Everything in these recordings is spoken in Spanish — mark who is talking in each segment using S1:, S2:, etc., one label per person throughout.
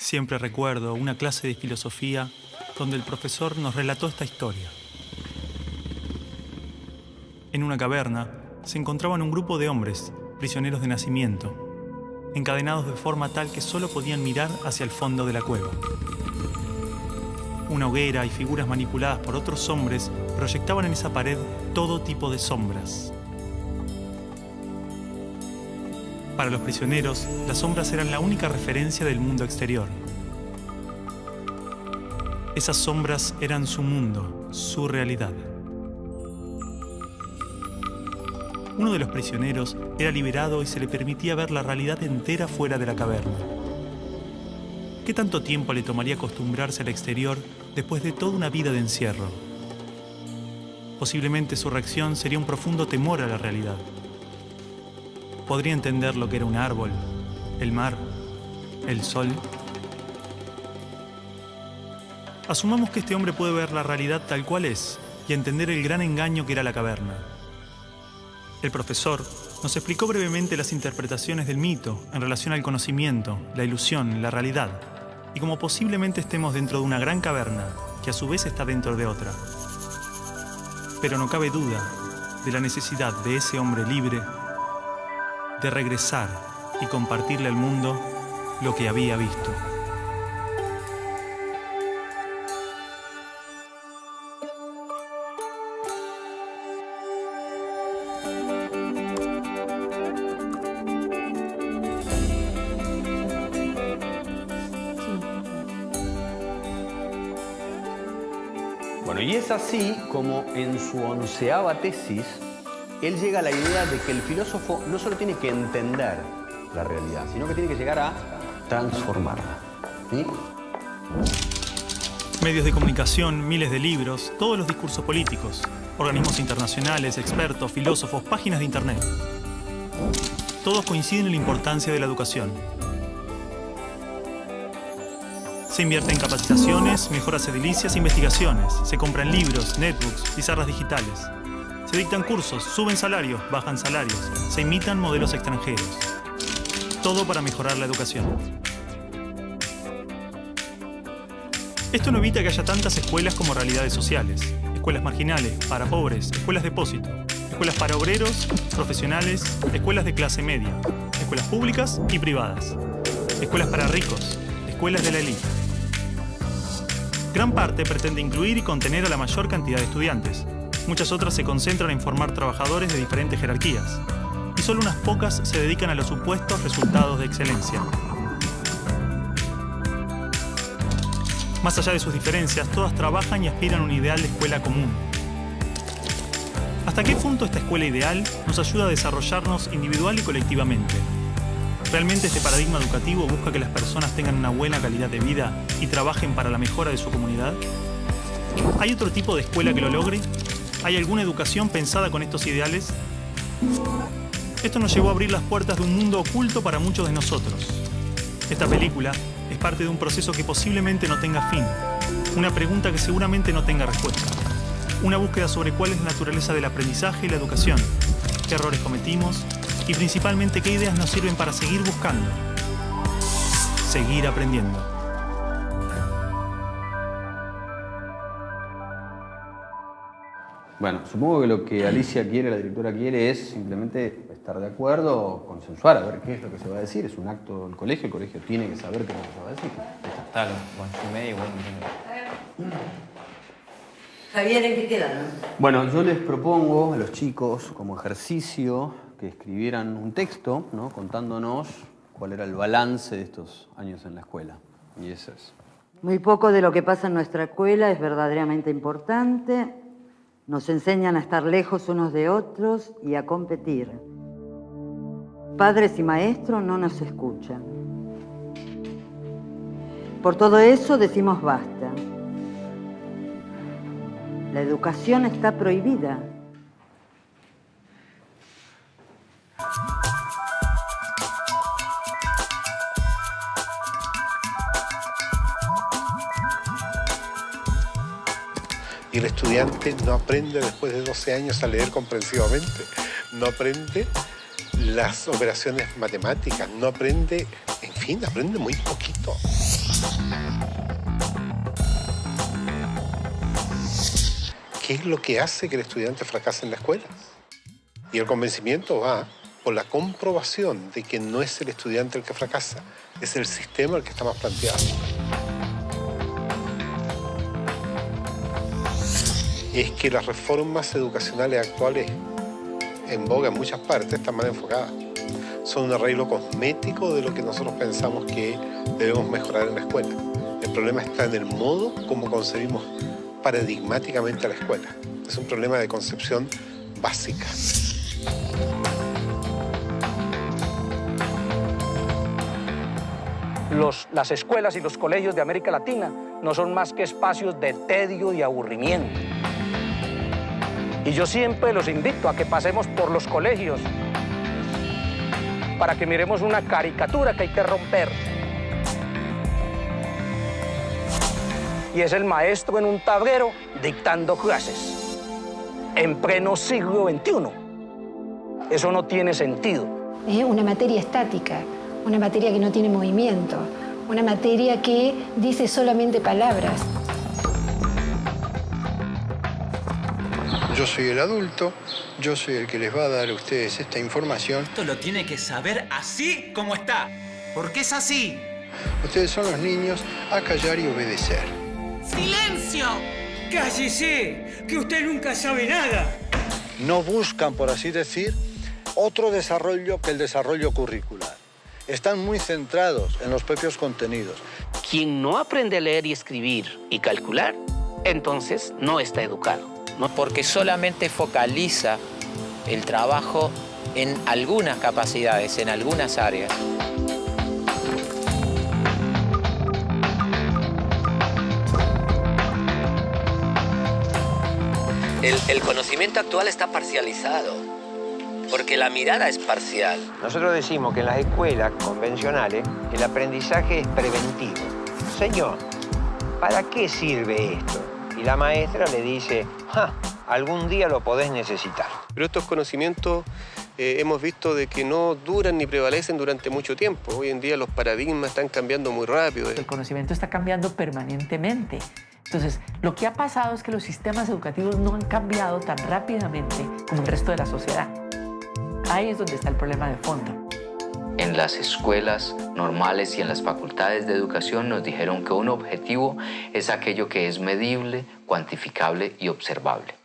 S1: Siempre recuerdo una clase de filosofía donde el profesor nos relató esta historia. En una caverna se encontraban un grupo de hombres, prisioneros de nacimiento, encadenados de forma tal que solo podían mirar hacia el fondo de la cueva. Una hoguera y figuras manipuladas por otros hombres proyectaban en esa pared todo tipo de sombras. Para los prisioneros, las sombras eran la única referencia del mundo exterior. Esas sombras eran su mundo, su realidad. Uno de los prisioneros era liberado y se le permitía ver la realidad entera fuera de la caverna. ¿Qué tanto tiempo le tomaría acostumbrarse al exterior después de toda una vida de encierro? Posiblemente su reacción sería un profundo temor a la realidad. Podría entender lo que era un árbol, el mar, el sol. Asumamos que este hombre puede ver la realidad tal cual es y entender el gran engaño que era la caverna. El profesor nos explicó brevemente las interpretaciones del mito en relación al conocimiento, la ilusión, la realidad, y cómo posiblemente estemos dentro de una gran caverna que a su vez está dentro de otra. Pero no cabe duda de la necesidad de ese hombre libre de regresar y compartirle al mundo lo que había visto.
S2: Bueno, y es así como en su 11ª tesis, él llega a la idea de que el filósofo no solo tiene que entender la realidad, sino que tiene que llegar a transformarla. ¿Sí?
S1: Medios de comunicación, miles de libros, todos los discursos políticos, organismos internacionales, expertos, filósofos, páginas de internet. Todos coinciden en la importancia de la educación. Se invierte en capacitaciones, mejoras edilicias e investigaciones. Se compran libros, netbooks, pizarras digitales. Se dictan cursos, suben salarios, bajan salarios. Se imitan modelos extranjeros. Todo para mejorar la educación. Esto no evita que haya tantas escuelas como realidades sociales. Escuelas marginales, para pobres, escuelas depósito. Escuelas para obreros, profesionales, escuelas de clase media. Escuelas públicas y privadas. Escuelas para ricos, escuelas de la élite. Gran parte pretende incluir y contener a la mayor cantidad de estudiantes. Muchas otras se concentran en formar trabajadores de diferentes jerarquías. Y solo unas pocas se dedican a los supuestos resultados de excelencia. Más allá de sus diferencias, todas trabajan y aspiran a un ideal de escuela común. ¿Hasta qué punto esta escuela ideal nos ayuda a desarrollarnos individual y colectivamente? ¿Realmente este paradigma educativo busca que las personas tengan una buena calidad de vida y trabajen para la mejora de su comunidad? ¿Hay otro tipo de escuela que lo logre? ¿Hay alguna educación pensada con estos ideales? Esto nos llevó a abrir las puertas de un mundo oculto para muchos de nosotros. Esta película es parte de un proceso que posiblemente no tenga fin, una pregunta que seguramente no tenga respuesta, una búsqueda sobre cuál es la naturaleza del aprendizaje y la educación, qué errores cometimos y principalmente qué ideas nos sirven para seguir buscando, seguir aprendiendo.
S2: Bueno, supongo que lo que Alicia quiere, la directora quiere, es simplemente estar de acuerdo, consensuar, a ver qué es lo que se va a decir. Es un acto del colegio, el colegio tiene que saber qué es lo que se va a decir.
S3: Claro, bueno, yo medio igual.
S4: Javier, ¿en qué quedaron?
S2: Bueno, yo les propongo a los chicos, como ejercicio, que escribieran un texto, ¿no?, contándonos cuál era el balance de estos años en la escuela. Y eso es.
S4: Muy poco de lo que pasa en nuestra escuela es verdaderamente importante. Nos enseñan a estar lejos unos de otros y a competir. Padres y maestros no nos escuchan. Por todo eso decimos basta. La educación está prohibida.
S5: Y el estudiante no aprende después de 12 años a leer comprensivamente, no aprende las operaciones matemáticas, no aprende, en fin, aprende muy poquito. ¿Qué es lo que hace que el estudiante fracase en la escuela? Y el convencimiento va por la comprobación de que no es el estudiante el que fracasa, es el sistema el que está más planteado. Es que las reformas educacionales actuales en boga en muchas partes están mal enfocadas. Son un arreglo cosmético de lo que nosotros pensamos que debemos mejorar en la escuela. El problema está en el modo como concebimos paradigmáticamente a la escuela. Es un problema de concepción básica.
S6: Las escuelas y los colegios de América Latina no son más que espacios de tedio y aburrimiento. Y yo siempre los invito a que pasemos por los colegios para que miremos una caricatura que hay que romper. Y es el maestro en un tablero dictando clases en pleno siglo XXI. Eso no tiene sentido.
S7: Es una materia estática, una materia que no tiene movimiento, una materia que dice solamente palabras.
S8: Yo soy el adulto, yo soy el que les va a dar a ustedes esta información.
S9: Esto lo tiene que saber así como está, porque es así.
S8: Ustedes son los niños a callar y obedecer.
S9: ¡Silencio! ¡Cállese! ¡Que usted nunca sabe nada!
S10: No buscan, por así decir, otro desarrollo que el desarrollo curricular. Están muy centrados en los propios contenidos.
S11: Quien no aprende a leer y escribir y calcular, entonces no está educado.
S3: No, porque solamente focaliza el trabajo en algunas capacidades, en algunas áreas.
S11: El conocimiento actual está parcializado, porque la mirada es parcial.
S12: Nosotros decimos que en las escuelas convencionales el aprendizaje es preventivo. Señor, ¿para qué sirve esto? Y la maestra le dice, algún día lo podés necesitar.
S13: Pero estos conocimientos hemos visto de que no duran ni prevalecen durante mucho tiempo. Hoy en día los paradigmas están cambiando muy rápido.
S14: El conocimiento está cambiando permanentemente. Entonces, lo que ha pasado es que los sistemas educativos no han cambiado tan rápidamente como el resto de la sociedad. Ahí es donde está el problema de fondo.
S15: En las escuelas normales y en las facultades de educación nos dijeron que un objetivo es aquello que es medible, cuantificable y observable.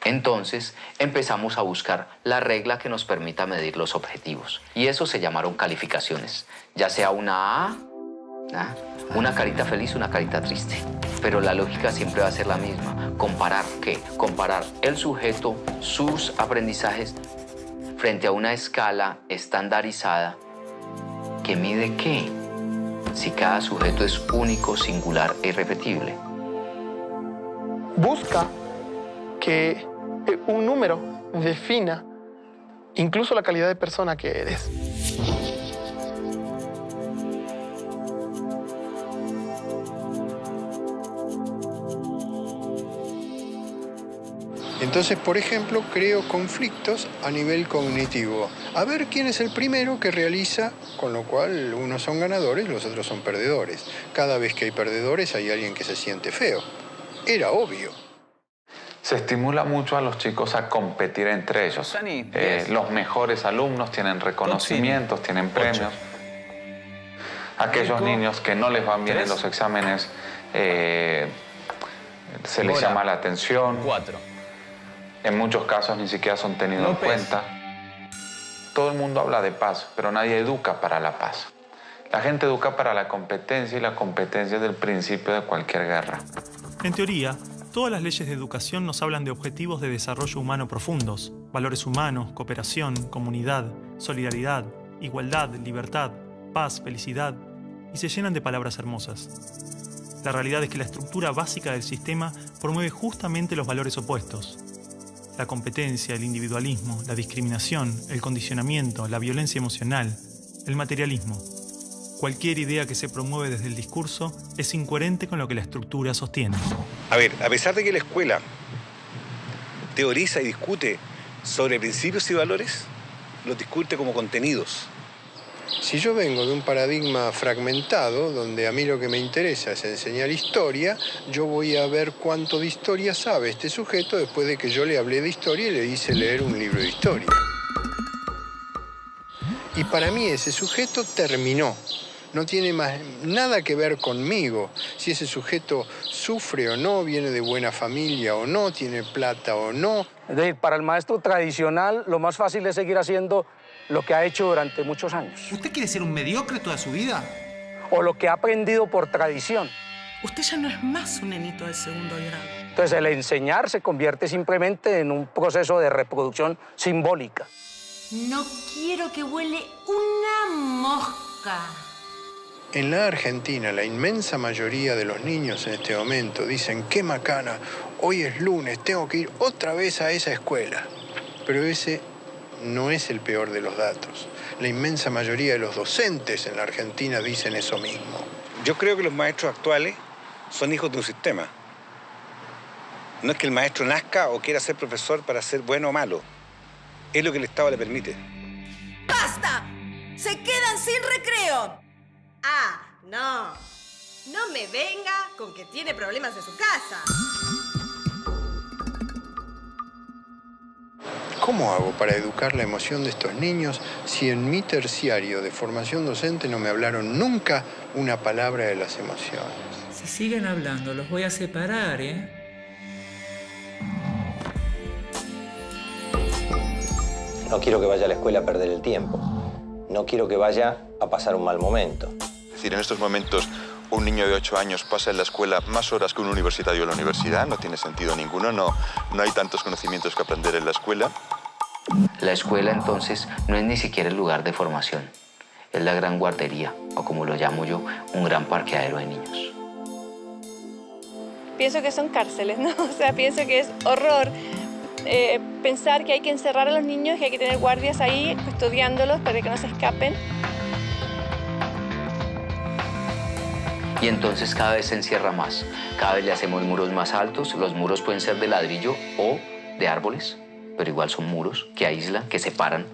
S15: Entonces empezamos a buscar la regla que nos permita medir los objetivos. Y eso se llamaron calificaciones, ya sea una A, una carita feliz, una carita triste. Pero la lógica siempre va a ser la misma. ¿Comparar qué? Comparar el sujeto, sus aprendizajes, frente a una escala estandarizada que mide qué, si cada sujeto es único, singular e irrepetible.
S16: Busca que un número defina incluso la calidad de persona que eres.
S8: Entonces, por ejemplo, creo conflictos a nivel cognitivo. A ver quién es el primero que realiza, con lo cual unos son ganadores y los otros son perdedores. Cada vez que hay perdedores hay alguien que se siente feo. Era obvio.
S17: Se estimula mucho a los chicos a competir entre ellos. Los mejores alumnos tienen reconocimientos, tienen premios. Aquellos niños que no les van bien en los exámenes, se les llama la atención. En muchos casos ni siquiera son tenidos en cuenta. Todo el mundo habla de paz, pero nadie educa para la paz. La gente educa para la competencia y la competencia es el principio de cualquier guerra.
S1: En teoría, todas las leyes de educación nos hablan de objetivos de desarrollo humano profundos, valores humanos, cooperación, comunidad, solidaridad, igualdad, libertad, paz, felicidad, y se llenan de palabras hermosas. La realidad es que la estructura básica del sistema promueve justamente los valores opuestos. La competencia, el individualismo, la discriminación, el condicionamiento, la violencia emocional, el materialismo. Cualquier idea que se promueve desde el discurso es incoherente con lo que la estructura sostiene.
S18: A ver, a pesar de que la escuela teoriza y discute sobre principios y valores, los discute como contenidos.
S8: Si yo vengo de un paradigma fragmentado, donde a mí lo que me interesa es enseñar historia, yo voy a ver cuánto de historia sabe este sujeto después de que yo le hablé de historia y le hice leer un libro de historia. Y para mí ese sujeto terminó. No tiene más nada que ver conmigo. Si ese sujeto sufre o no, viene de buena familia o no, tiene plata o no.
S6: Es decir, para el maestro tradicional, lo más fácil es seguir haciendo lo que ha hecho durante muchos años.
S9: ¿Usted quiere ser un mediocre toda su vida?
S6: O lo que ha aprendido por tradición.
S9: Usted ya no es más un nenito de segundo grado.
S6: Entonces, el enseñar se convierte simplemente en un proceso de reproducción simbólica.
S19: No quiero que huele una mosca.
S8: En la Argentina, la inmensa mayoría de los niños en este momento dicen, qué macana, hoy es lunes, tengo que ir otra vez a esa escuela. Pero ese no es el peor de los datos. La inmensa mayoría de los docentes en la Argentina dicen eso mismo.
S18: Yo creo que los maestros actuales son hijos de un sistema. No es que el maestro nazca o quiera ser profesor para ser bueno o malo. Es lo que el Estado le permite.
S19: ¡Basta! ¡Se quedan sin recreo! Ah, no. No me venga con que tiene problemas en su casa.
S8: ¿Cómo hago para educar la emoción de estos niños si en mi terciario de formación docente no me hablaron nunca una palabra de las emociones?
S9: Si siguen hablando, los voy a separar, ¿eh?
S12: No quiero que vaya a la escuela a perder el tiempo. No quiero que vaya a pasar un mal momento.
S20: Es decir, en estos momentos un niño de 8 años pasa en la escuela más horas que un universitario en la universidad. No tiene sentido ninguno. No hay tantos conocimientos que aprender en la escuela.
S15: La escuela, entonces, no es ni siquiera el lugar de formación. Es la gran guardería, o como lo llamo yo, un gran parqueadero de niños.
S21: Pienso que son cárceles, ¿no? O sea, pienso que es horror pensar que hay que encerrar a los niños, que hay que tener guardias ahí custodiándolos para que no se escapen.
S15: Y entonces cada vez se encierra más. Cada vez le hacemos muros más altos. Los muros pueden ser de ladrillo o de árboles, pero igual son muros que aíslan, que separan.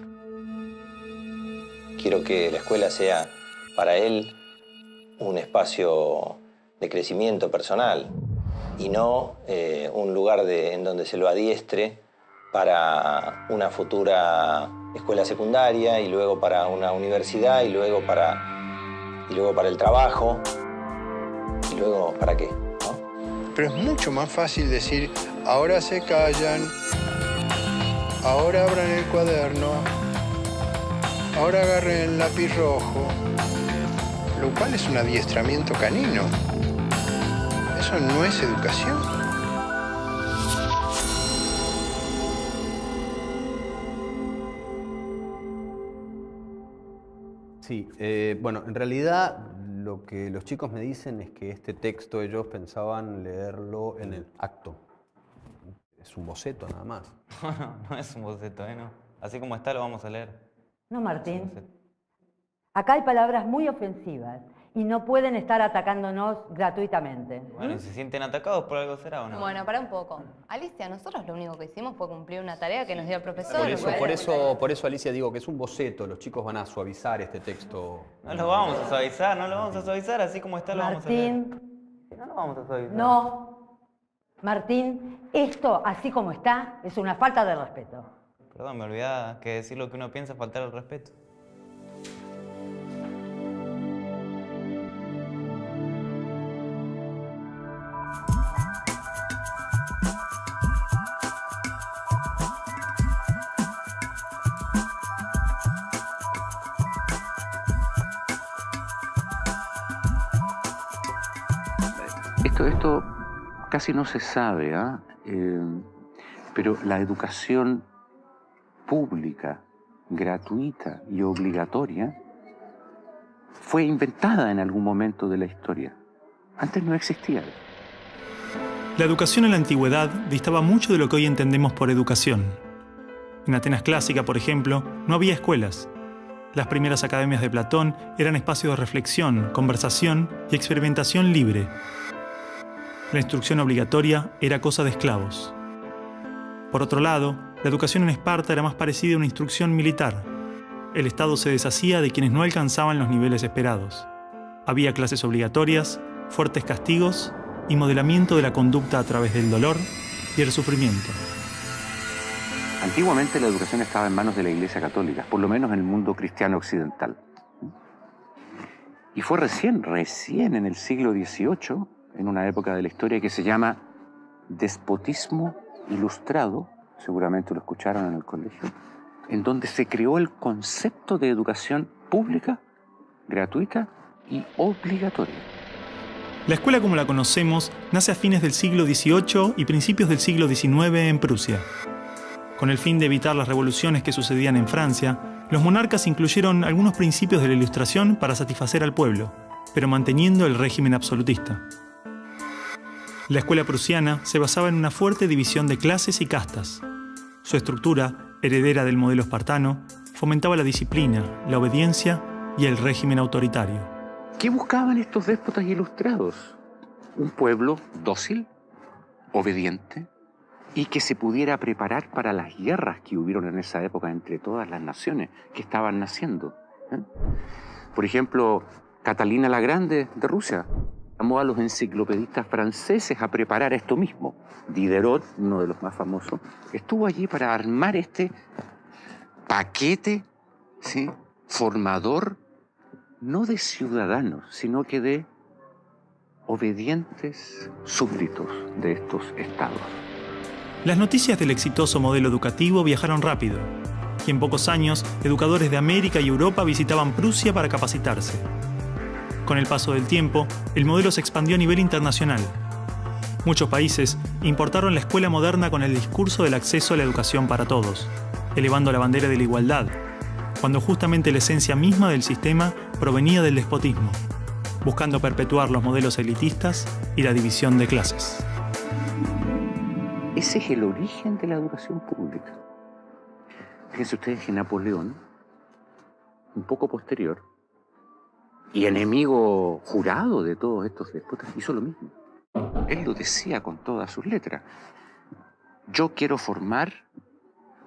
S12: Quiero que la escuela sea para él un espacio de crecimiento personal y no un lugar en donde se lo adiestre para una futura escuela secundaria y luego para una universidad y luego para el trabajo y luego ¿para qué? ¿No?
S8: Pero es mucho más fácil decir, ahora se callan, ahora abran el cuaderno, ahora agarren el lápiz rojo, lo cual es un adiestramiento canino. Eso no es educación.
S2: Sí, bueno, en realidad lo que los chicos me dicen es que este texto ellos pensaban leerlo en el acto. Es un boceto nada más.
S22: No es un boceto, no. Así como está lo vamos a leer.
S4: No, Martín. Acá hay palabras muy ofensivas y no pueden estar atacándonos gratuitamente.
S22: Bueno, y se sienten atacados por algo será o no.
S23: Bueno, para un poco. Alicia, nosotros lo único que hicimos fue cumplir una tarea que nos dio el profesor.
S2: Por eso, Alicia, digo que es un boceto. Los chicos van a suavizar este texto.
S22: No lo vamos a suavizar, así como está lo vamos a leer.
S4: Martín.
S22: No lo vamos a suavizar.
S4: No. Martín, esto, así como está, es una falta de respeto.
S22: Perdón, me olvidaba que decir lo que uno piensa es faltar el respeto.
S24: Esto casi no se sabe, pero la educación pública, gratuita y obligatoria fue inventada en algún momento de la historia. Antes no existía.
S1: La educación en la antigüedad distaba mucho de lo que hoy entendemos por educación. En Atenas clásica, por ejemplo, no había escuelas. Las primeras academias de Platón eran espacios de reflexión, conversación y experimentación libre. La instrucción obligatoria era cosa de esclavos. Por otro lado, la educación en Esparta era más parecida a una instrucción militar. el Estado se deshacía de quienes no alcanzaban los niveles esperados. Había clases obligatorias, fuertes castigos y modelamiento de la conducta a través del dolor y el sufrimiento.
S24: Antiguamente la educación estaba en manos de la Iglesia Católica, por lo menos en el mundo cristiano occidental. Y fue recién en el siglo XVIII, en una época de la historia que se llama despotismo ilustrado, seguramente lo escucharon en el colegio, en donde se creó el concepto de educación pública, gratuita y obligatoria.
S1: La escuela como la conocemos nace a fines del siglo XVIII y principios del siglo XIX en Prusia. Con el fin de evitar las revoluciones que sucedían en Francia, los monarcas incluyeron algunos principios de la Ilustración para satisfacer al pueblo, pero manteniendo el régimen absolutista. La escuela prusiana se basaba en una fuerte división de clases y castas. Su estructura, heredera del modelo espartano, fomentaba la disciplina, la obediencia y el régimen autoritario.
S24: ¿Qué buscaban estos déspotas ilustrados? Un pueblo dócil, obediente, y que se pudiera preparar para las guerras que hubieron en esa época entre todas las naciones que estaban naciendo. Por ejemplo, Catalina la Grande de Rusia llamó a los enciclopedistas franceses a preparar esto mismo. Diderot, uno de los más famosos, estuvo allí para armar este paquete, ¿sí?, formador, no de ciudadanos, sino que de obedientes súbditos de estos estados.
S1: Las noticias del exitoso modelo educativo viajaron rápido, y en pocos años, educadores de América y Europa visitaban Prusia para capacitarse. Con el paso del tiempo, el modelo se expandió a nivel internacional. Muchos países importaron la escuela moderna con el discurso del acceso a la educación para todos, elevando la bandera de la igualdad, cuando justamente la esencia misma del sistema provenía del despotismo, buscando perpetuar los modelos elitistas y la división de clases.
S24: Ese es el origen de la educación pública. Fíjense ustedes que Napoleón, un poco posterior, y enemigo jurado de todos estos déspotas, hizo lo mismo. Él lo decía con todas sus letras. Yo quiero formar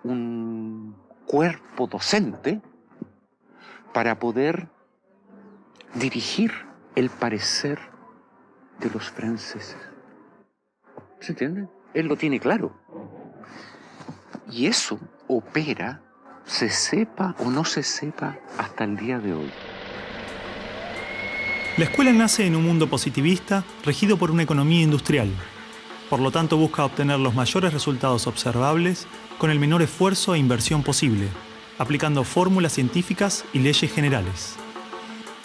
S24: un cuerpo docente para poder dirigir el parecer de los franceses. ¿Se entiende? Él lo tiene claro. Y eso opera, se sepa o no se sepa, hasta el día de hoy.
S1: La escuela nace en un mundo positivista regido por una economía industrial. Por lo tanto, busca obtener los mayores resultados observables con el menor esfuerzo e inversión posible, aplicando fórmulas científicas y leyes generales.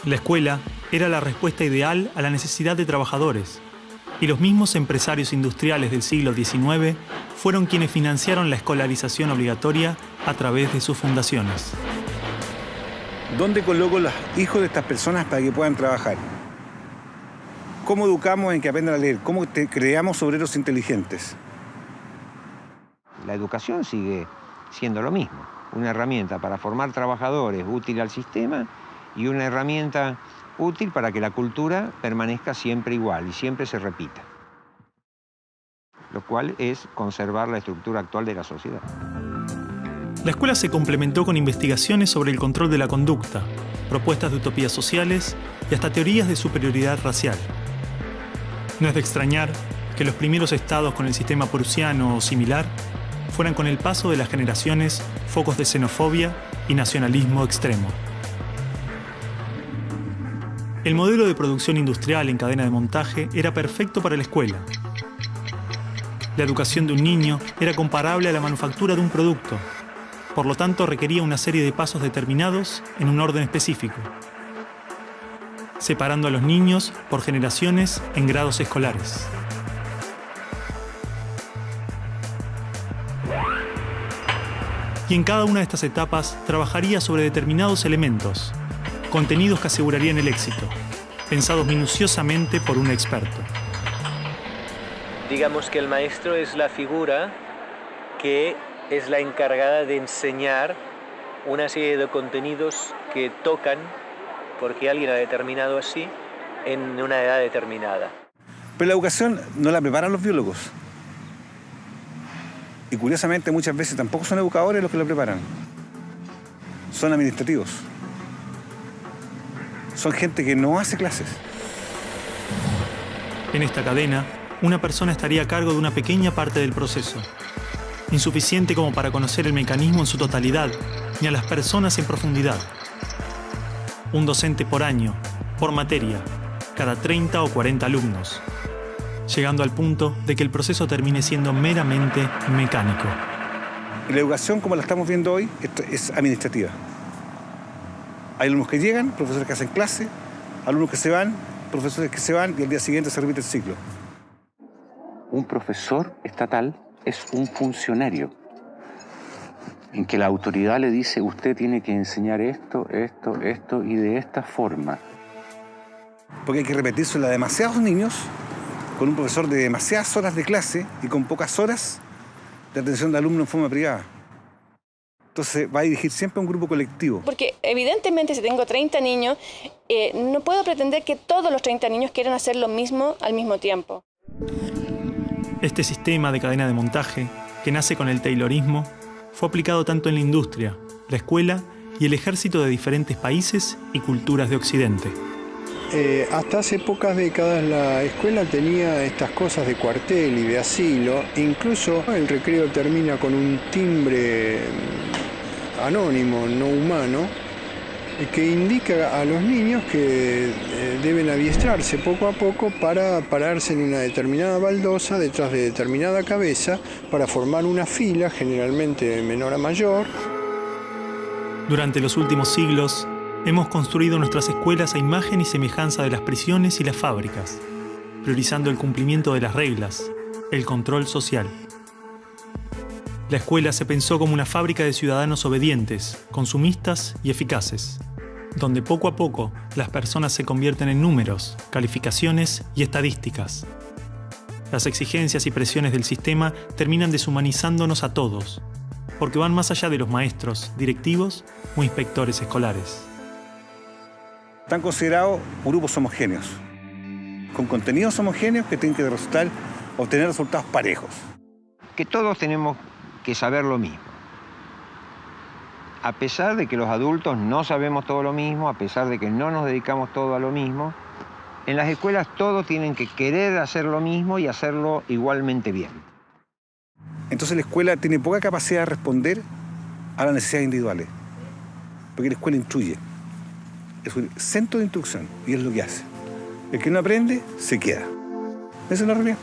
S1: La escuela era la respuesta ideal a la necesidad de trabajadores, y los mismos empresarios industriales del siglo XIX fueron quienes financiaron la escolarización obligatoria a través de sus fundaciones.
S18: ¿Dónde coloco los hijos de estas personas para que puedan trabajar? ¿Cómo educamos en que aprendan a leer? ¿Cómo creamos obreros inteligentes?
S12: La educación sigue siendo lo mismo, una herramienta para formar trabajadores útil al sistema y una herramienta útil para que la cultura permanezca siempre igual y siempre se repita, lo cual es conservar la estructura actual de la sociedad.
S1: La escuela se complementó con investigaciones sobre el control de la conducta, propuestas de utopías sociales y hasta teorías de superioridad racial. No es de extrañar que los primeros estados con el sistema prusiano o similar fueran con el paso de las generaciones focos de xenofobia y nacionalismo extremo. El modelo de producción industrial en cadena de montaje era perfecto para la escuela. La educación de un niño era comparable a la manufactura de un producto. Por lo tanto, requería una serie de pasos determinados en un orden específico, separando a los niños por generaciones en grados escolares. Y en cada una de estas etapas trabajaría sobre determinados elementos, contenidos que asegurarían el éxito, pensados minuciosamente por un experto.
S3: Digamos que el maestro es la figura que es la encargada de enseñar una serie de contenidos que tocan, porque alguien ha determinado así, en una edad determinada.
S18: Pero la educación no la preparan los biólogos. Y curiosamente muchas veces tampoco son educadores los que la preparan. son administrativos. Son gente que no hace clases.
S1: En esta cadena, una persona estaría a cargo de una pequeña parte del proceso, insuficiente como para conocer el mecanismo en su totalidad, ni a las personas en profundidad. Un docente por año, por materia, cada 30 o 40 alumnos, llegando al punto de que el proceso termine siendo meramente mecánico.
S18: Y la educación, como la estamos viendo hoy, es administrativa. Hay alumnos que llegan, profesores que hacen clase, alumnos que se van, profesores que se van y al día siguiente se repite el ciclo.
S24: Un profesor estatal es un funcionario en que la autoridad le dice usted tiene que enseñar esto y de esta forma.
S18: Porque hay que repetírselo a demasiados niños con un profesor de demasiadas horas de clase y con pocas horas de atención de alumnos en forma privada. Entonces va a dirigir siempre a un grupo colectivo.
S21: Porque evidentemente si tengo 30 niños, no puedo pretender que todos los 30 niños quieran hacer lo mismo al mismo tiempo.
S1: Este sistema de cadena de montaje, que nace con el taylorismo, fue aplicado tanto en la industria, la escuela y el ejército de diferentes países y culturas de Occidente.
S8: Hasta hace pocas décadas la escuela tenía estas cosas de cuartel y de asilo. Incluso el recreo termina con un timbre anónimo, no humano, que indica a los niños que deben adiestrarse poco a poco para pararse en una determinada baldosa detrás de determinada cabeza para formar una fila, generalmente de menor a mayor.
S1: Durante los últimos siglos, hemos construido nuestras escuelas a imagen y semejanza de las prisiones y las fábricas, priorizando el cumplimiento de las reglas, el control social. La escuela se pensó como una fábrica de ciudadanos obedientes, consumistas y eficaces, donde poco a poco las personas se convierten en números, calificaciones y estadísticas. Las exigencias y presiones del sistema terminan deshumanizándonos a todos, porque van más allá de los maestros, directivos o inspectores escolares.
S18: Están considerados grupos homogéneos, con contenidos homogéneos que tienen que obtener resultados parejos.
S12: Que todos tenemos que saber lo mismo. A pesar de que los adultos no sabemos todo lo mismo, a pesar de que no nos dedicamos todo a lo mismo, en las escuelas todos tienen que querer hacer lo mismo y hacerlo igualmente bien.
S18: Entonces la escuela tiene poca capacidad de responder a las necesidades individuales, porque la escuela instruye. Es un centro de instrucción y es lo que hace. El que no aprende, se queda. Esa es la realidad.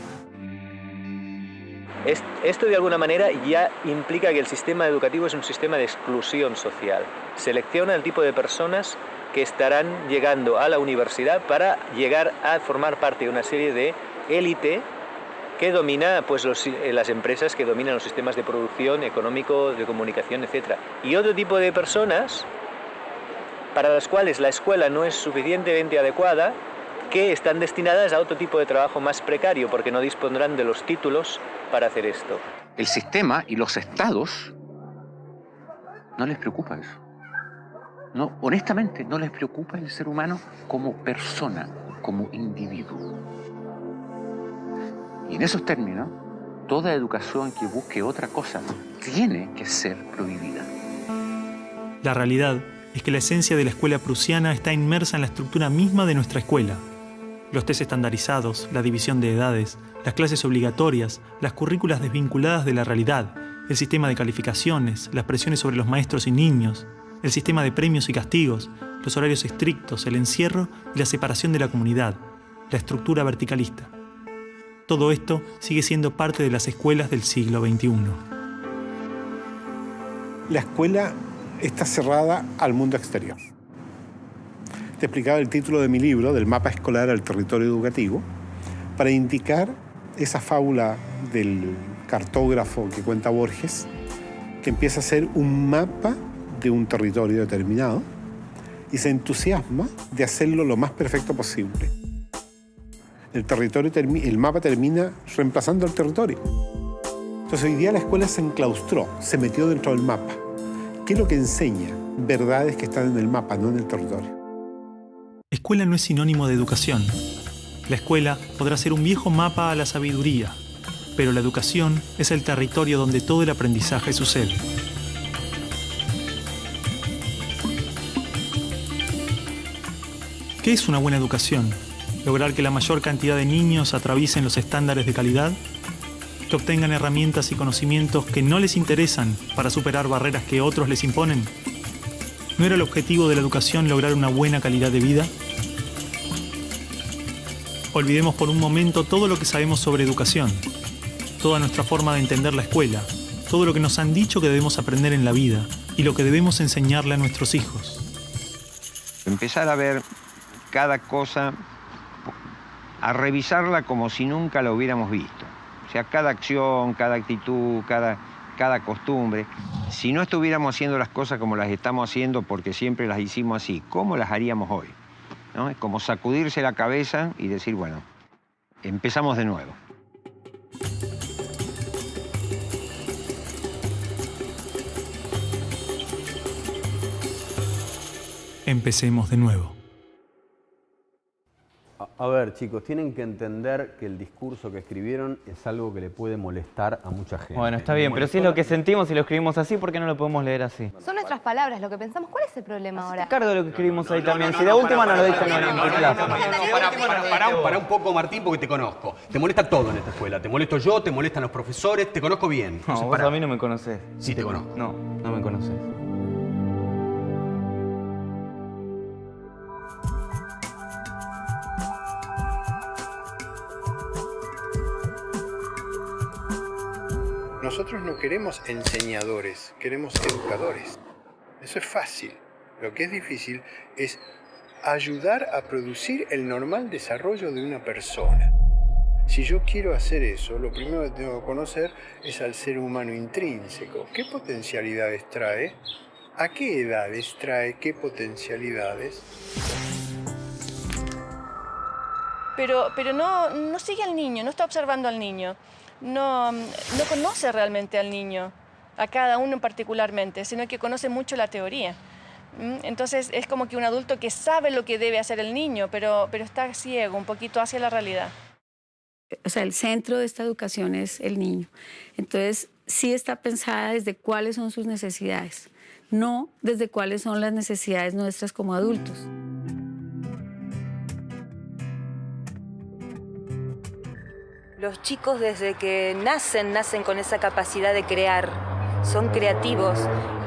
S3: Esto de alguna manera ya implica que el sistema educativo es un sistema de exclusión social. Selecciona el tipo de personas que estarán llegando a la universidad para llegar a formar parte de una serie de élite que domina pues, las empresas que dominan los sistemas de producción, económico, de comunicación, etc. Y otro tipo de personas para las cuales la escuela no es suficientemente adecuada, que están destinadas a otro tipo de trabajo más precario, porque no dispondrán de los títulos para hacer esto.
S24: El sistema y los estados no les preocupa eso. No, honestamente, no les preocupa el ser humano como persona, como individuo. Y en esos términos, toda educación que busque otra cosa tiene que ser prohibida.
S1: La realidad es que la esencia de la escuela prusiana está inmersa en la estructura misma de nuestra escuela. Los test estandarizados, la división de edades, las clases obligatorias, las currículas desvinculadas de la realidad, el sistema de calificaciones, las presiones sobre los maestros y niños, el sistema de premios y castigos, los horarios estrictos, el encierro y la separación de la comunidad, la estructura verticalista. Todo esto sigue siendo parte de las escuelas del siglo XXI.
S5: La escuela está cerrada al mundo exterior. Te explicaba el título de mi libro, del mapa escolar al territorio educativo, para indicar esa fábula del cartógrafo que cuenta Borges, que empieza a ser un mapa de un territorio determinado y se entusiasma de hacerlo lo más perfecto posible. El mapa termina reemplazando al territorio. Entonces hoy día la escuela se enclaustró, se metió dentro del mapa. ¿Qué es lo que enseña? Verdades que están en el mapa, no en el territorio.
S1: Escuela no es sinónimo de educación. La escuela podrá ser un viejo mapa a la sabiduría, pero la educación es el territorio donde todo el aprendizaje sucede. ¿Qué es una buena educación? ¿Lograr que la mayor cantidad de niños atraviesen los estándares de calidad? ¿Que obtengan herramientas y conocimientos que no les interesan para superar barreras que otros les imponen? ¿No era el objetivo de la educación lograr una buena calidad de vida? Olvidemos por un momento todo lo que sabemos sobre educación, toda nuestra forma de entender la escuela, todo lo que nos han dicho que debemos aprender en la vida y lo que debemos enseñarle a nuestros hijos.
S12: Empezar a ver cada cosa, a revisarla como si nunca la hubiéramos visto. O sea, cada acción, cada actitud, cada costumbre. Si no estuviéramos haciendo las cosas como las estamos haciendo porque siempre las hicimos así, ¿cómo las haríamos hoy? ¿No? Es como sacudirse la cabeza y decir, bueno, empezamos de nuevo.
S1: Empecemos de nuevo.
S2: A ver, chicos, tienen que entender que el discurso que escribieron es algo que le puede molestar a mucha gente.
S22: Bueno, está bien, pero si es lo que sentimos y lo escribimos así, ¿por qué no lo podemos leer así?
S23: Son nuestras palabras, lo que pensamos. ¿Cuál es el problema ahora?
S22: Cargo de lo que escribimos ahí también. Si de última no lo dicen en tu clase.
S2: Pará un poco, Martín, porque te conozco. Te molesta todo en esta escuela. Te molesto yo, te molestan los profesores, te conozco bien.
S22: No, vos a mí no me conocés.
S2: Sí te conozco.
S22: No, no me conocés.
S8: Nosotros no queremos enseñadores, queremos educadores. Eso es fácil. Lo que es difícil es ayudar a producir el normal desarrollo de una persona. Si yo quiero hacer eso, lo primero que tengo que conocer es al ser humano intrínseco. ¿Qué potencialidades trae? ¿A qué edades trae qué potencialidades?
S21: Pero no sigue al niño, no está observando al niño. No conoce realmente al niño, a cada uno particularmente, sino que conoce mucho la teoría. Entonces es como que un adulto que sabe lo que debe hacer el niño, pero está ciego un poquito hacia la realidad.
S7: O sea, el centro de esta educación es el niño. Entonces, sí está pensada desde cuáles son sus necesidades, no desde cuáles son las necesidades nuestras como adultos.
S10: Los chicos desde que nacen con esa capacidad de crear. Son creativos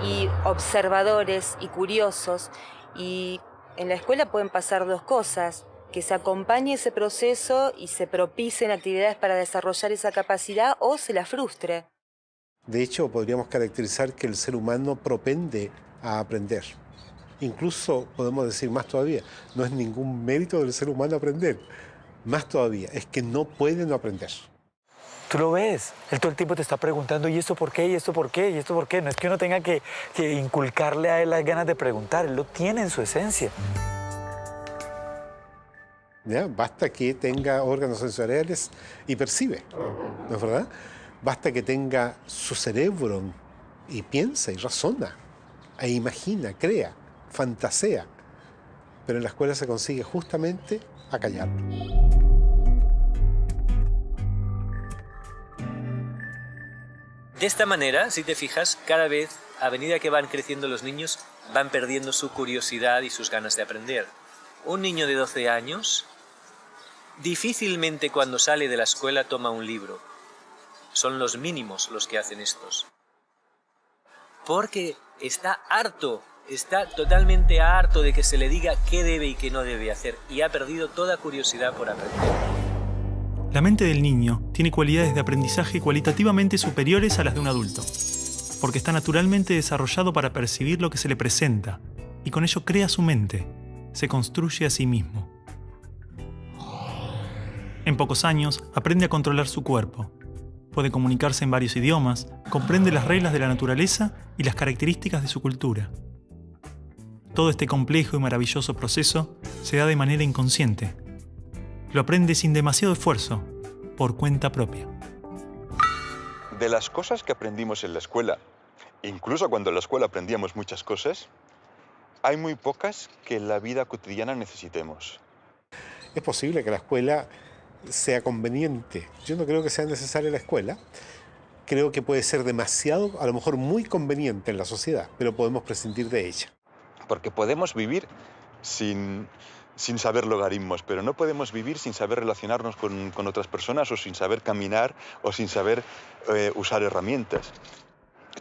S10: y observadores y curiosos. Y en la escuela pueden pasar dos cosas: que se acompañe ese proceso y se propicien actividades para desarrollar esa capacidad, o se la frustre.
S5: De hecho, podríamos caracterizar que el ser humano propende a aprender. Incluso podemos decir más todavía, no es ningún mérito del ser humano aprender. Más todavía, es que no puede no aprender.
S11: Tú lo ves, él todo el tiempo te está preguntando, ¿y esto por qué? ¿Y esto por qué? ¿Y esto por qué? No es que uno tenga que inculcarle a él las ganas de preguntar, él lo tiene en su esencia.
S5: ¿Ya? Basta que tenga órganos sensoriales y percibe, ¿no es verdad? Basta que tenga su cerebro y piensa y razona, e imagina, crea, fantasea. Pero en la escuela se consigue justamente acallarlo.
S3: De esta manera, si te fijas, cada vez, a medida que van creciendo los niños, van perdiendo su curiosidad y sus ganas de aprender. Un niño de 12 años difícilmente cuando sale de la escuela toma un libro. Son los mínimos los que hacen estos. Porque está harto, está totalmente harto de que se le diga qué debe y qué no debe hacer, y ha perdido toda curiosidad por aprender.
S1: La mente del niño tiene cualidades de aprendizaje cualitativamente superiores a las de un adulto, porque está naturalmente desarrollado para percibir lo que se le presenta, y con ello crea su mente, se construye a sí mismo. En pocos años aprende a controlar su cuerpo, puede comunicarse en varios idiomas, comprende las reglas de la naturaleza y las características de su cultura. Todo este complejo y maravilloso proceso se da de manera inconsciente. Lo aprende sin demasiado esfuerzo, por cuenta propia.
S20: De las cosas que aprendimos en la escuela, incluso cuando en la escuela aprendíamos muchas cosas, hay muy pocas que en la vida cotidiana necesitemos.
S5: Es posible que la escuela sea conveniente. Yo no creo que sea necesaria la escuela. Creo que puede ser demasiado, a lo mejor muy conveniente en la sociedad, pero podemos prescindir de ella.
S20: Porque podemos vivir sin sin saber logaritmos, pero no podemos vivir sin saber relacionarnos con otras personas o sin saber caminar o sin saber usar herramientas.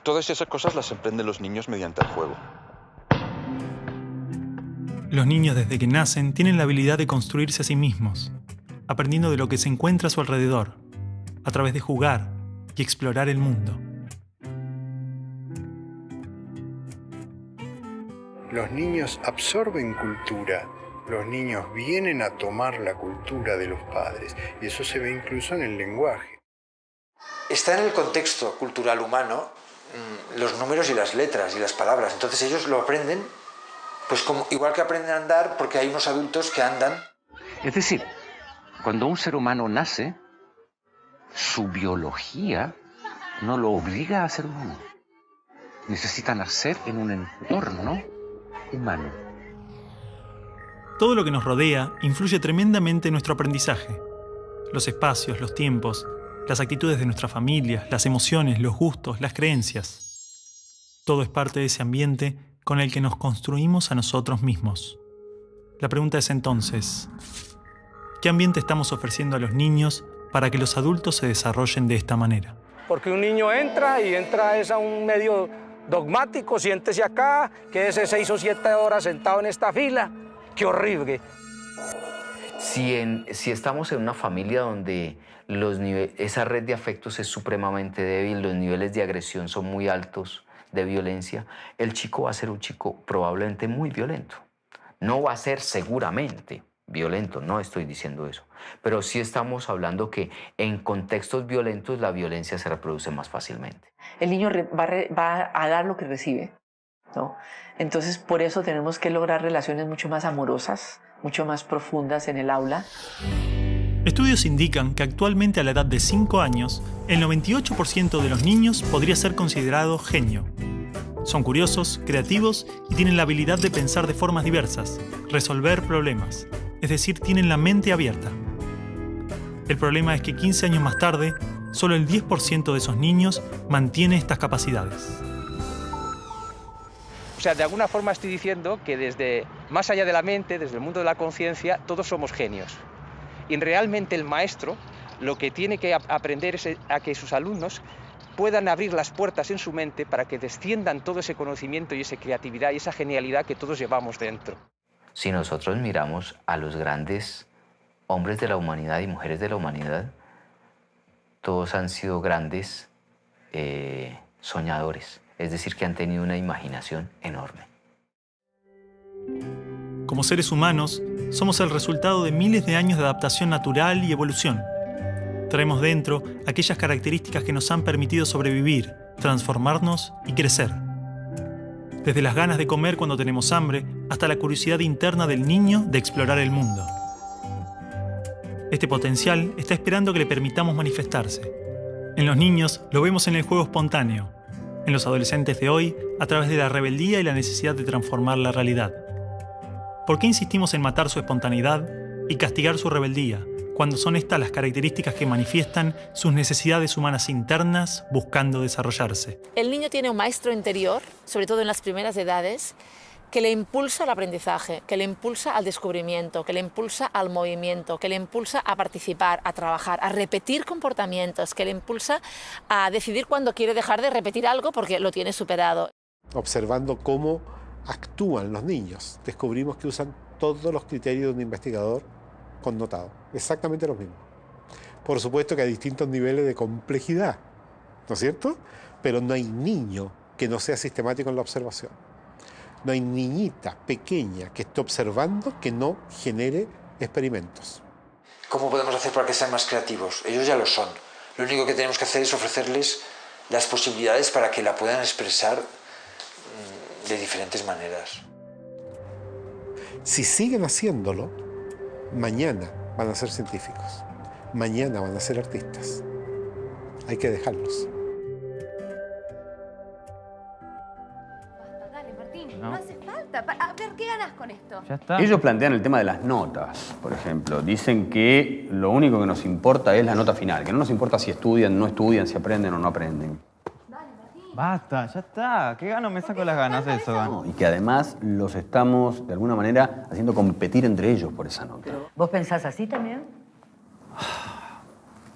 S20: Todas esas cosas las aprenden los niños mediante el juego.
S1: Los niños desde que nacen tienen la habilidad de construirse a sí mismos, aprendiendo de lo que se encuentra a su alrededor, a través de jugar y explorar el mundo.
S8: Los niños absorben cultura, los niños vienen a tomar la cultura de los padres, y eso se ve incluso en el lenguaje.
S13: Está en el contexto cultural humano los números y las letras y las palabras, entonces ellos lo aprenden, pues como, igual que aprenden a andar porque hay unos adultos que andan.
S24: Es decir, cuando un ser humano nace, su biología no lo obliga a ser humano. Necesita nacer en un entorno humano.
S1: Todo lo que nos rodea influye tremendamente en nuestro aprendizaje. Los espacios, los tiempos, las actitudes de nuestra familia, las emociones, los gustos, las creencias. Todo es parte de ese ambiente con el que nos construimos a nosotros mismos. La pregunta es entonces, ¿qué ambiente estamos ofreciendo a los niños para que los adultos se desarrollen de esta manera?
S6: Porque un niño entra es a un medio dogmático, siéntese acá, quédese 6 o 7 horas sentado en esta fila. ¡Qué horrible!
S15: Si estamos en una familia donde esa red de afectos es supremamente débil, los niveles de agresión son muy altos, de violencia, el chico va a ser un chico probablemente muy violento. No va a ser seguramente violento, no estoy diciendo eso, pero sí estamos hablando que en contextos violentos la violencia se reproduce más fácilmente.
S14: El niño va a dar lo que recibe, ¿no? Entonces, por eso tenemos que lograr relaciones mucho más amorosas, mucho más profundas en el aula.
S1: Estudios indican que actualmente a la edad de 5 años, el 98% de los niños podría ser considerado genio. Son curiosos, creativos y tienen la habilidad de pensar de formas diversas, resolver problemas, es decir, tienen la mente abierta. El problema es que 15 años más tarde, solo el 10% de esos niños mantiene estas capacidades.
S16: O sea, de alguna forma estoy diciendo que desde más allá de la mente, desde el mundo de la conciencia, todos somos genios. Y realmente el maestro lo que tiene que aprender es a que sus alumnos puedan abrir las puertas en su mente para que desciendan todo ese conocimiento y esa creatividad y esa genialidad que todos llevamos dentro.
S15: Si nosotros miramos a los grandes hombres de la humanidad y mujeres de la humanidad, todos han sido grandes soñadores, es decir, que han tenido una imaginación enorme.
S1: Como seres humanos, somos el resultado de miles de años de adaptación natural y evolución. Traemos dentro aquellas características que nos han permitido sobrevivir, transformarnos y crecer. Desde las ganas de comer cuando tenemos hambre, hasta la curiosidad interna del niño de explorar el mundo. Este potencial está esperando que le permitamos manifestarse. En los niños lo vemos en el juego espontáneo, en los adolescentes de hoy a través de la rebeldía y la necesidad de transformar la realidad. ¿Por qué insistimos en matar su espontaneidad y castigar su rebeldía, cuando son estas las características que manifiestan sus necesidades humanas internas buscando desarrollarse?
S17: El niño tiene un maestro interior, sobre todo en las primeras edades, que le impulsa al aprendizaje, que le impulsa al descubrimiento, que le impulsa al movimiento, que le impulsa a participar, a trabajar, a repetir comportamientos, que le impulsa a decidir cuándo quiere dejar de repetir algo porque lo tiene superado.
S5: Observando cómo actúan los niños, descubrimos que usan todos los criterios de un investigador connotado, exactamente los mismos. Por supuesto que hay distintos niveles de complejidad, ¿no es cierto? Pero no hay niño que no sea sistemático en la observación. No hay niñita pequeña que esté observando que no genere experimentos.
S13: ¿Cómo podemos hacer para que sean más creativos? Ellos ya lo son. Lo único que tenemos que hacer es ofrecerles las posibilidades para que la puedan expresar de diferentes maneras.
S5: Si siguen haciéndolo, mañana van a ser científicos, mañana van a ser artistas. Hay que dejarlos.
S23: Dale, Martín, no hace falta. A ver, ¿qué ganas con esto?
S2: Ya está. Ellos plantean el tema de las notas, por ejemplo. Dicen que lo único que nos importa es la nota final, que no nos importa si estudian, no estudian, si aprenden o no aprenden.
S22: Basta, ya está. ¿Qué gano me saco las ganas de eso?
S2: No, y que además los estamos, de alguna manera, haciendo competir entre ellos por esa nota.
S4: ¿Vos pensás así también?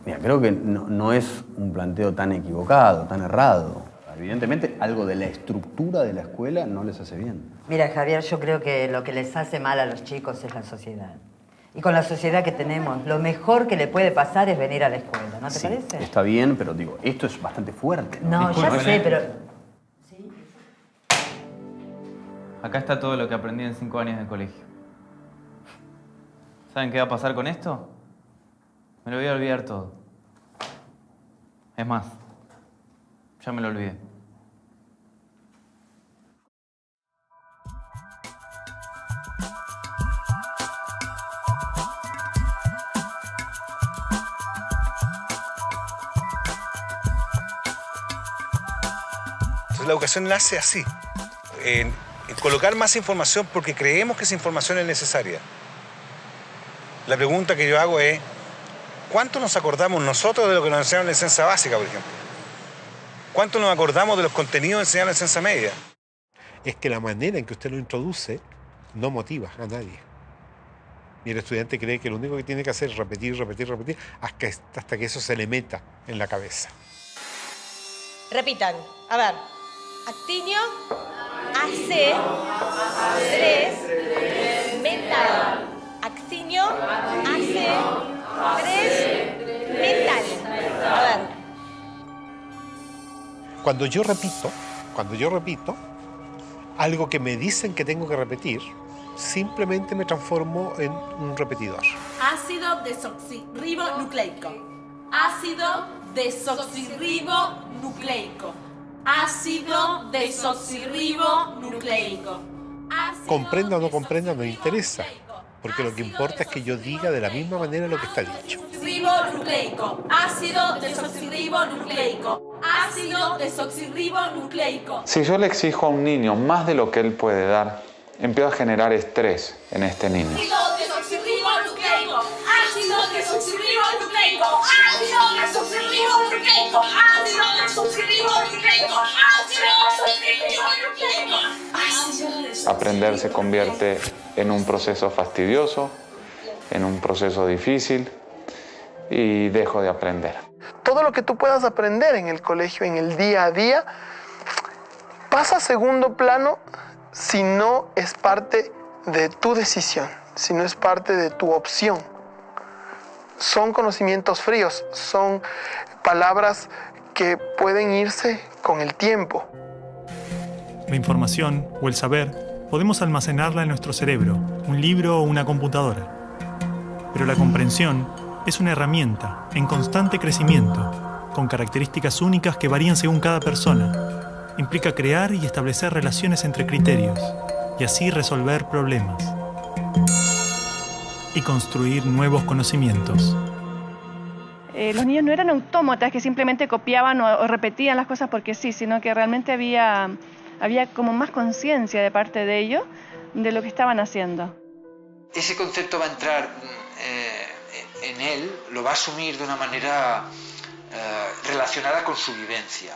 S2: Mira, creo que no es un planteo tan equivocado, tan errado. Evidentemente, algo de la estructura de la escuela no les hace bien.
S4: Mira, Javier, yo creo que lo que les hace mal a los chicos es la sociedad. Y con la sociedad que tenemos, lo mejor que le puede pasar es venir a la escuela, ¿no te parece?
S2: Está bien, pero digo, esto es bastante fuerte.
S4: No,
S22: Disculpen,
S4: ya sé, pero...
S22: Acá está todo lo que aprendí en 5 años de colegio. ¿Saben qué va a pasar con esto? Me lo voy a olvidar todo. Es más, ya me lo olvidé.
S9: Entonces la educación nace así, en colocar más información porque creemos que esa información es necesaria. La pregunta que yo hago es, ¿cuánto nos acordamos nosotros de lo que nos enseñaron en la ciencia básica, por ejemplo? ¿Cuánto nos acordamos de los contenidos enseñados en ciencia media?
S5: Es que la manera en que usted lo introduce no motiva a nadie. Y el estudiante cree que lo único que tiene que hacer es repetir, repetir, repetir, hasta que eso se le meta en la cabeza.
S18: Repitan. A ver. Actinio, AC, 3, mental. Actinio, AC, 3, mental. A ver.
S5: Cuando yo repito, algo que me dicen que tengo que repetir, simplemente me transformo en un repetidor.
S19: Ácido desoxirribonucleico. Ácido desoxirribonucleico. Ácido desoxirribonucleico.
S5: Comprenda o no comprenda, no interesa, porque lo que importa es que yo diga de la misma manera lo que está dicho.
S19: Ribonucleico. Ácido desoxirribonucleico. Ácido desoxirribonucleico.
S25: Si yo le exijo a un niño más de lo que él puede dar, empiezo a generar estrés en este niño.
S19: Ácido desoxirribonucleico. Ácido desoxirribonucleico. Ácido desoxirribonucleico. Ácido desoxirribonucleico. Ácido desoxirribonucleico.
S25: Aprender se convierte en un proceso fastidioso, en un proceso difícil y dejo de aprender.
S26: Todo lo que tú puedas aprender en el colegio, en el día a día, pasa a segundo plano si no es parte de tu decisión, si no es parte de tu opción. Son conocimientos fríos, son palabras que pueden irse con el tiempo.
S1: La información o el saber podemos almacenarla en nuestro cerebro, un libro o una computadora. Pero la comprensión es una herramienta en constante crecimiento, con características únicas que varían según cada persona. Implica crear y establecer relaciones entre criterios, y así resolver problemas. Y construir nuevos conocimientos.
S21: Los niños no eran autómatas que simplemente copiaban o repetían las cosas porque sí, sino que realmente había como más conciencia de parte de ellos de lo que estaban haciendo.
S13: Ese concepto va a entrar en él, lo va a asumir de una manera relacionada con su vivencia.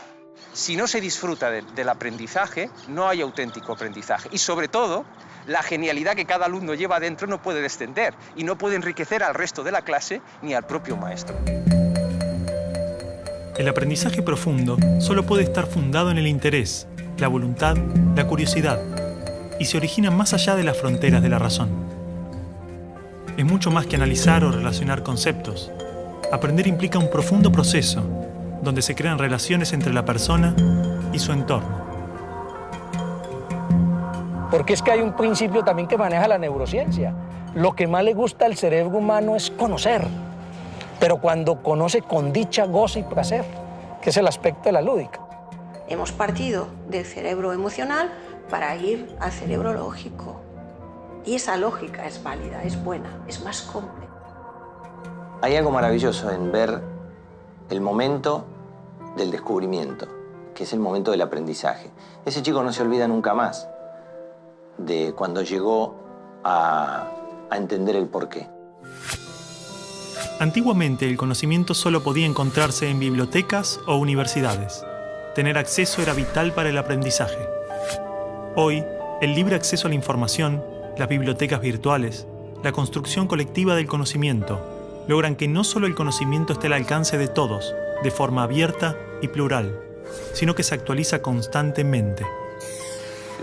S16: Si no se disfruta del aprendizaje, no hay auténtico aprendizaje. Y sobre todo, la genialidad que cada alumno lleva dentro no puede descender y no puede enriquecer al resto de la clase ni al propio maestro.
S1: El aprendizaje profundo solo puede estar fundado en el interés, la voluntad, la curiosidad, y se origina más allá de las fronteras de la razón. Es mucho más que analizar o relacionar conceptos. Aprender implica un profundo proceso, donde se crean relaciones entre la persona y su entorno.
S6: Porque es que hay un principio también que maneja la neurociencia. Lo que más le gusta al cerebro humano es conocer, pero cuando conoce con dicha, goza y placer, que es el aspecto de la lúdica.
S27: Hemos partido del cerebro emocional para ir al cerebro lógico. Y esa lógica es válida, es buena, es más compleja.
S12: Hay algo maravilloso en ver el momento del descubrimiento, que es el momento del aprendizaje. Ese chico no se olvida nunca más de cuando llegó a entender el porqué.
S1: Antiguamente el conocimiento solo podía encontrarse en bibliotecas o universidades. tener acceso era vital para el aprendizaje. Hoy, el libre acceso a la información, las bibliotecas virtuales, la construcción colectiva del conocimiento, logran que no solo el conocimiento esté al alcance de todos, de forma abierta y plural, sino que se actualiza constantemente.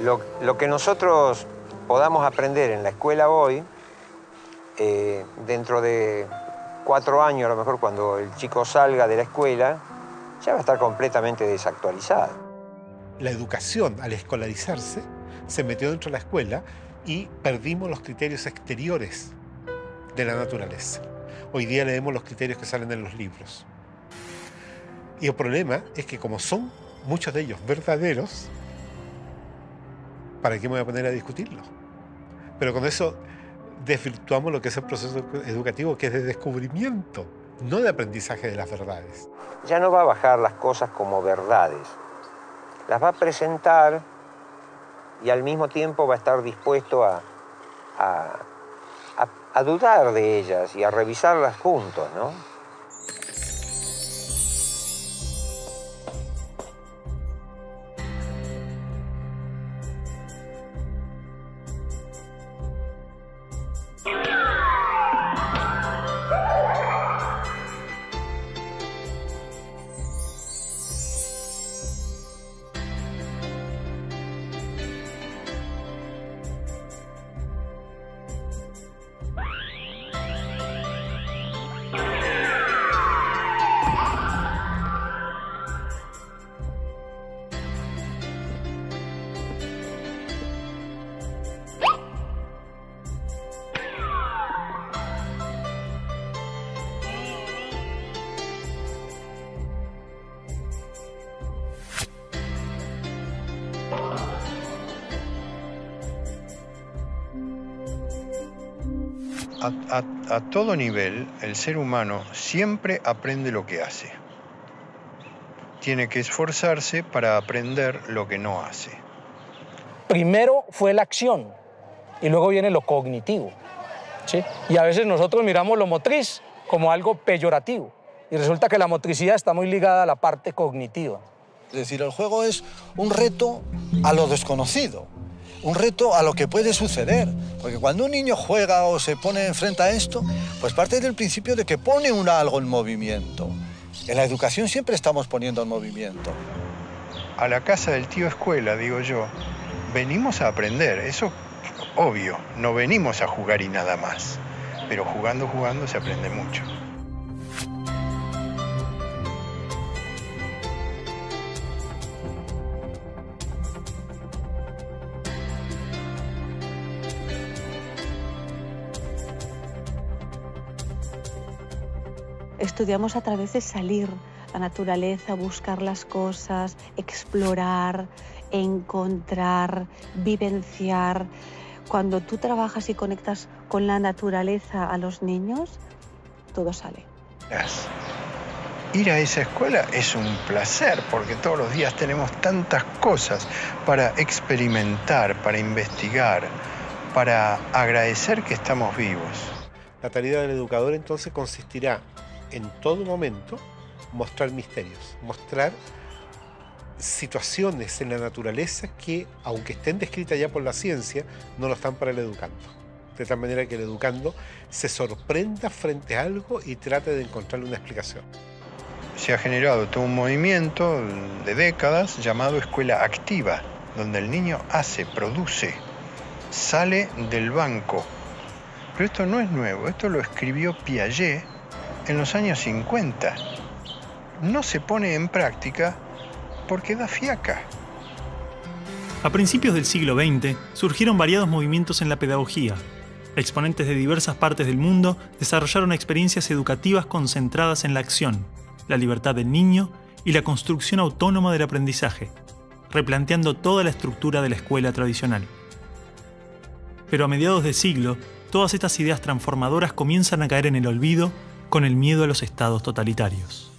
S12: Lo que nosotros podamos aprender en la escuela hoy, dentro de 4 años, a lo mejor cuando el chico salga de la escuela, ya va a estar completamente desactualizado.
S5: La educación, al escolarizarse, se metió dentro de la escuela y perdimos los criterios exteriores de la naturaleza. Hoy día leemos los criterios que salen en los libros. Y el problema es que como son muchos de ellos verdaderos, ¿para qué me voy a poner a discutirlos? Pero con eso desvirtuamos lo que es el proceso educativo, que es de descubrimiento, no de aprendizaje de las verdades.
S12: Ya no va a bajar las cosas como verdades. Las va a presentar y al mismo tiempo va a estar dispuesto a dudar de ellas y a revisarlas juntos, ¿no?
S3: A todo nivel, el ser humano siempre aprende lo que hace. Tiene que esforzarse para aprender lo que no hace.
S6: Primero fue la acción y luego viene lo cognitivo, ¿sí? Y a veces nosotros miramos lo motriz como algo peyorativo y resulta que la motricidad está muy ligada a la parte cognitiva.
S7: Es decir, el juego es un reto a lo desconocido, un reto a lo que puede suceder. Porque cuando un niño juega o se pone enfrente a esto, pues parte del principio de que pone algo en movimiento. En la educación siempre estamos poniendo en movimiento.
S3: A la casa del tío escuela, digo yo, venimos a aprender. Eso, obvio, no venimos a jugar y nada más. Pero jugando se aprende mucho.
S8: Estudiamos a través de salir a la naturaleza, buscar las cosas, explorar, encontrar, vivenciar. Cuando tú trabajas y conectas con la naturaleza a los niños, todo sale.
S3: Ir a esa escuela es un placer porque todos los días tenemos tantas cosas para experimentar, para investigar, para agradecer que estamos vivos.
S5: La tarea del educador entonces consistirá en todo momento mostrar misterios, mostrar situaciones en la naturaleza que, aunque estén descritas ya por la ciencia, no lo están para el educando. De tal manera que el educando se sorprenda frente a algo y trate de encontrarle una explicación.
S3: Se ha generado todo un movimiento de décadas llamado escuela activa, donde el niño hace, produce, sale del banco. Pero esto no es nuevo, esto lo escribió Piaget en los años 50. No se pone en práctica porque da fiaca.
S1: A principios del siglo XX surgieron variados movimientos en la pedagogía. Exponentes de diversas partes del mundo desarrollaron experiencias educativas concentradas en la acción, la libertad del niño y la construcción autónoma del aprendizaje, replanteando toda la estructura de la escuela tradicional. Pero a mediados de siglo, todas estas ideas transformadoras comienzan a caer en el olvido con el miedo a los estados totalitarios.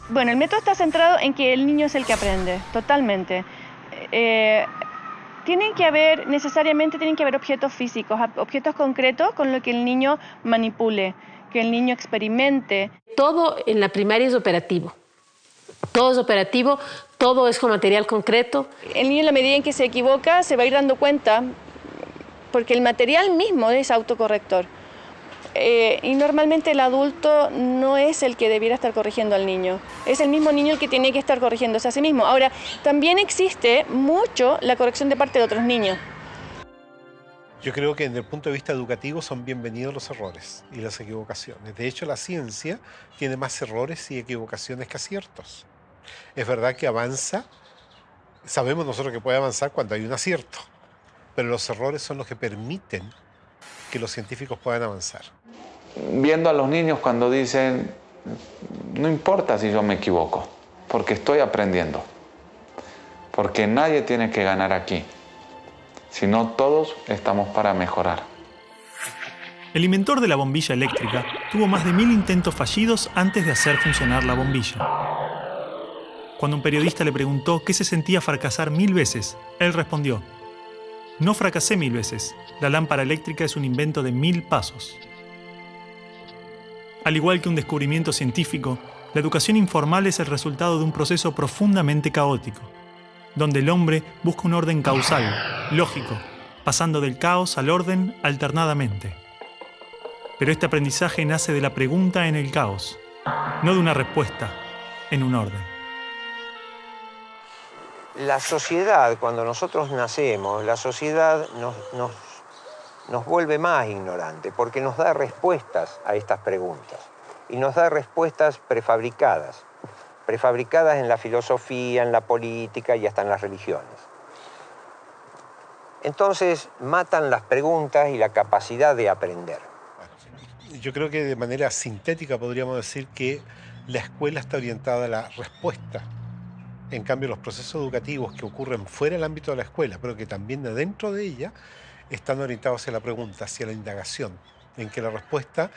S21: Bueno, el método está centrado en que el niño es el que aprende, totalmente. Necesariamente tienen que haber objetos físicos, objetos concretos con los que el niño manipule, que el niño experimente.
S10: Todo en la primaria es operativo. Todo es operativo, todo es con material concreto.
S21: El niño, en la medida en que se equivoca, se va a ir dando cuenta, porque el material mismo es autocorrector. Y normalmente el adulto no es el que debiera estar corrigiendo al niño. Es el mismo niño el que tiene que estar corrigiéndose a sí mismo. Ahora, también existe mucho la corrección de parte de otros niños.
S5: Yo creo que desde el punto de vista educativo son bienvenidos los errores y las equivocaciones. De hecho, la ciencia tiene más errores y equivocaciones que aciertos. Es verdad que avanza, sabemos nosotros que puede avanzar cuando hay un acierto, pero los errores son los que permiten que los científicos puedan avanzar.
S25: Viendo a los niños cuando dicen, no importa si yo me equivoco, porque estoy aprendiendo, porque nadie tiene que ganar aquí, sino todos estamos para mejorar.
S1: El inventor de la bombilla eléctrica tuvo más de 1000 intentos fallidos antes de hacer funcionar la bombilla. Cuando un periodista le preguntó qué se sentía fracasar 1000 veces, él respondió: no fracasé 1000 veces, la lámpara eléctrica es un invento de 1000 pasos. Al igual que un descubrimiento científico, la educación informal es el resultado de un proceso profundamente caótico, donde el hombre busca un orden causal, lógico, pasando del caos al orden alternadamente. Pero este aprendizaje nace de la pregunta en el caos, no de una respuesta en un orden.
S12: La sociedad, cuando nosotros nacemos, la sociedad nos vuelve más ignorantes porque nos da respuestas a estas preguntas. Y nos da respuestas prefabricadas. Prefabricadas en la filosofía, en la política y hasta en las religiones. Entonces matan las preguntas y la capacidad de aprender.
S5: Yo creo que de manera sintética podríamos decir que la escuela está orientada a la respuesta. En cambio, los procesos educativos que ocurren fuera del ámbito de la escuela, pero que también dentro de ella, están orientados hacia la pregunta, hacia la indagación, en que la respuesta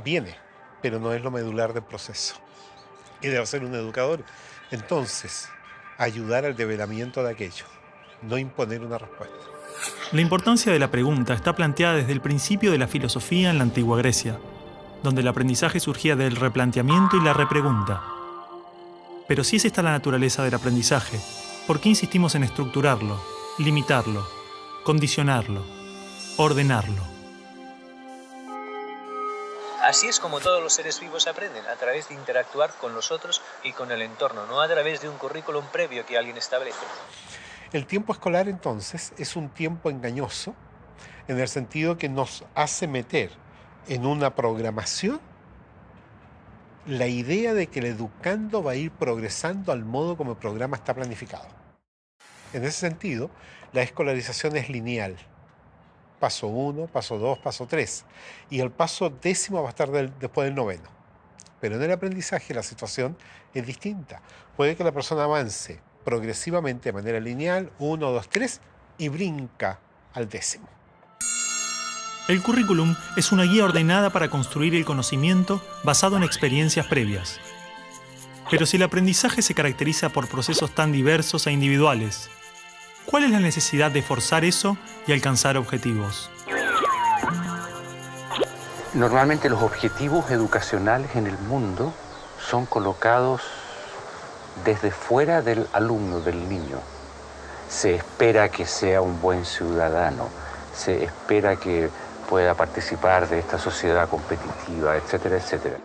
S5: viene, pero no es lo medular del proceso. Y debe ser un educador, entonces, ayudar al develamiento de aquello, no imponer una respuesta.
S1: La importancia de la pregunta está planteada desde el principio de la filosofía en la antigua Grecia, donde el aprendizaje surgía del replanteamiento y la repregunta. Pero si es esta la naturaleza del aprendizaje, ¿por qué insistimos en estructurarlo, limitarlo, condicionarlo, ordenarlo?
S11: Así es como todos los seres vivos aprenden, a través de interactuar con los otros y con el entorno, no a través de un currículum previo que alguien establece.
S5: El tiempo escolar, entonces, es un tiempo engañoso, en el sentido que nos hace meter en una programación la idea de que el educando va a ir progresando al modo como el programa está planificado. En ese sentido, la escolarización es lineal. Paso 1, paso 2, paso 3. Y el paso 10º va a estar después del 9º. Pero en el aprendizaje la situación es distinta. Puede que la persona avance progresivamente de manera lineal, 1, 2, 3, y brinca al 10º.
S1: El currículum es una guía ordenada para construir el conocimiento basado en experiencias previas. Pero si el aprendizaje se caracteriza por procesos tan diversos e individuales, ¿cuál es la necesidad de forzar eso y alcanzar objetivos?
S14: Normalmente los objetivos educacionales en el mundo son colocados desde fuera del alumno, del niño. Se espera que sea un buen ciudadano, se espera que pueda participar de esta sociedad competitiva, etcétera, etcétera.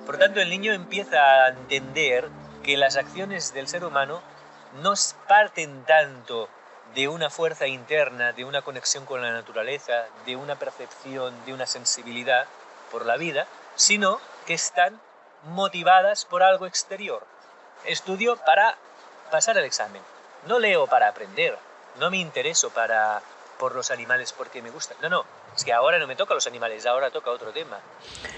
S11: Por tanto, el niño empieza a entender que las acciones del ser humano no parten tanto de una fuerza interna, de una conexión con la naturaleza, de una percepción, de una sensibilidad por la vida, sino que están motivadas por algo exterior. Estudio para pasar el examen, no leo para aprender, no me intereso por los animales porque me gustan. No, es que ahora no me toca los animales, ahora toca otro tema.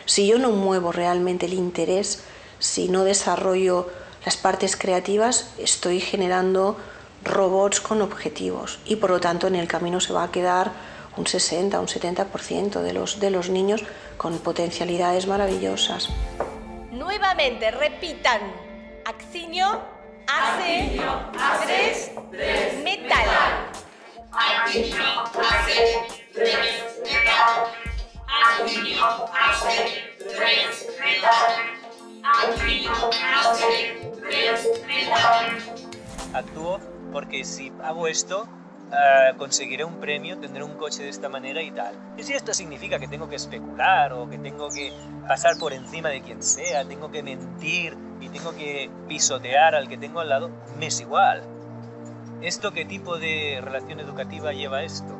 S27: Si yo no muevo realmente el interés, si no desarrollo las partes creativas, estoy generando robots con objetivos y por lo tanto en el camino se va a quedar un 60, un 70% de los niños con potencialidades maravillosas.
S18: Nuevamente, repitan. Accinio, hace, tres, metal.
S19: Accinio, hace, tres, metal. Accinio, hace, tres, metal. Accinio, hace, tres,
S11: actúo porque si hago esto, conseguiré un premio, tendré un coche de esta manera y tal. Y si esto significa que tengo que especular o que tengo que pasar por encima de quien sea, tengo que mentir y tengo que pisotear al que tengo al lado, me es igual. ¿Esto qué tipo de relación educativa lleva esto?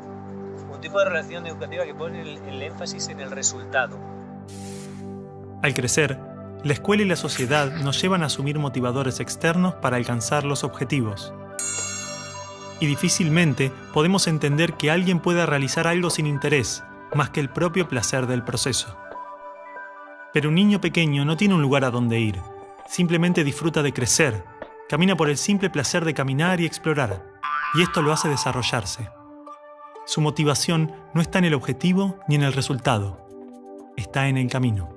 S11: Un tipo de relación educativa que pone el énfasis en el resultado.
S1: Al crecer, la escuela y la sociedad nos llevan a asumir motivadores externos para alcanzar los objetivos. Y difícilmente podemos entender que alguien pueda realizar algo sin interés, más que el propio placer del proceso. Pero un niño pequeño no tiene un lugar a donde ir, simplemente disfruta de crecer, camina por el simple placer de caminar y explorar, y esto lo hace desarrollarse. Su motivación no está en el objetivo ni en el resultado, está en el camino.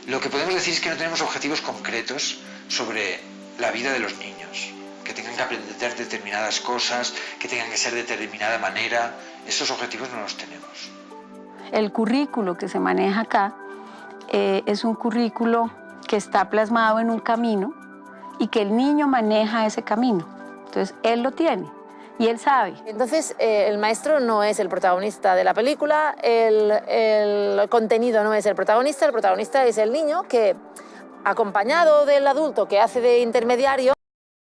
S13: Lo que podemos decir es que no tenemos objetivos concretos sobre la vida de los niños, que tengan que aprender determinadas cosas, que tengan que ser de determinada manera. Esos objetivos no los tenemos.
S2: El currículo que se maneja acá es un currículo que está plasmado en un camino y que el niño maneja ese camino. Entonces, él lo tiene y él sabe.
S4: Entonces, el maestro no es el protagonista de la película, el contenido no es el protagonista es el niño que, acompañado del adulto que hace de intermediario,